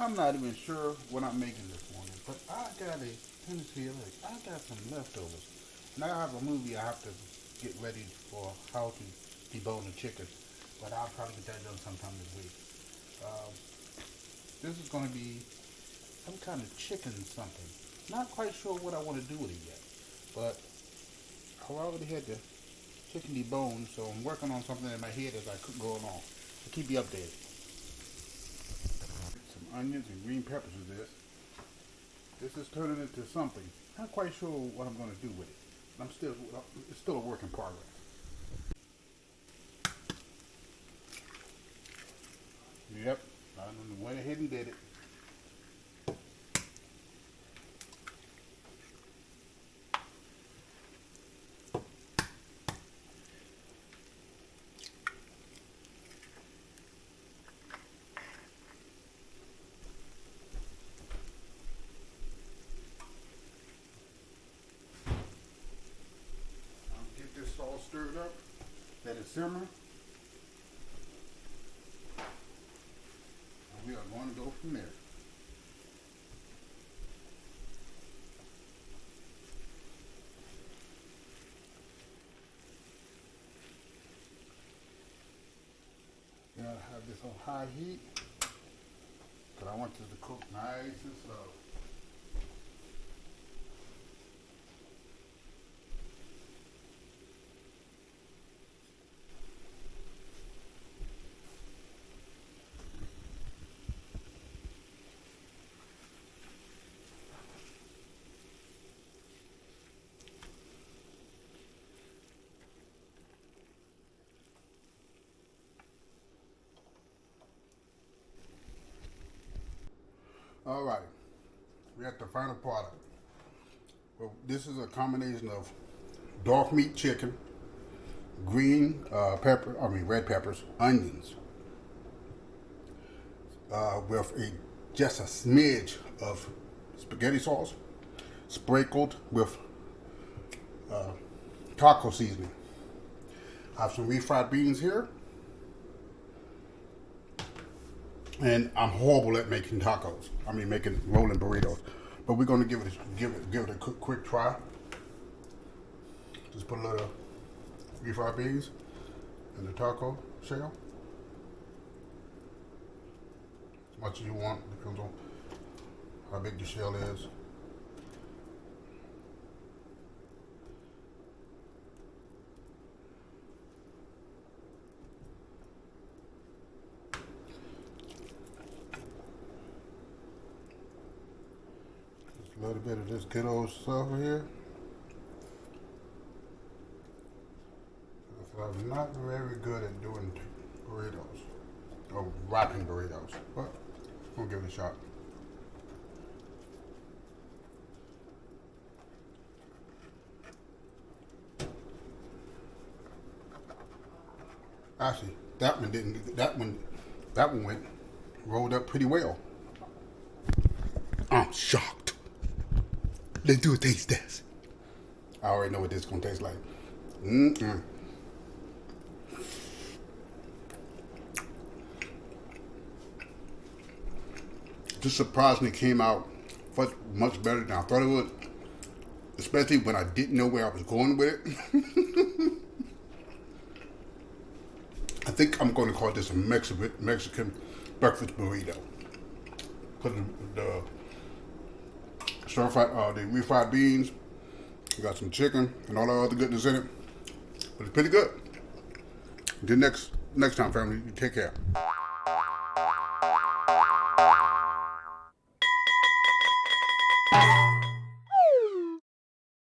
I'm not even sure what I'm making this morning, but I got a tendency, like, I got some leftovers. And I have a movie I have to get ready for how to debone the chicken, but I'll probably get that done sometime this week. Um, this is going to be some kind of chicken something. Not quite sure what I want to do with it yet, but I already had the chicken deboned, so I'm working on something in my head as I cook going on. So keep you updated. Some onions and green peppers with this. This is turning into something. Not quite sure what I'm going to do with it. It's still a work in progress. Yep, I went ahead and did it. Get this all stirred up. Let it simmer. And we are going to go from there. Then I have this on high heat, but I want this to cook nice and slow. All right, we're at the final product. Well, this is a combination of dark meat chicken, red peppers, onions, with just a smidge of spaghetti sauce, sprinkled with taco seasoning. I have some refried beans here. And I'm horrible at making tacos. Making rolling burritos. But we're gonna give it a quick try. Just put a little refried beans in the taco shell. As much as you want, depends on how big the shell is. A little bit of this good old stuff here. I'm not very good at doing burritos or wrapping burritos, but we'll give it a shot. Actually, that one didn't. That one went rolled up pretty well. I'm shocked. Let's do a taste test. I already know what this is gonna taste like. This surprisingly came out much better than I thought it would, especially when I didn't know where I was going with it. I think I'm going to call this a Mexican breakfast burrito. Put the the refried beans. You got some chicken and all the other goodness in it. But it's pretty good. Until next time, family. You take care.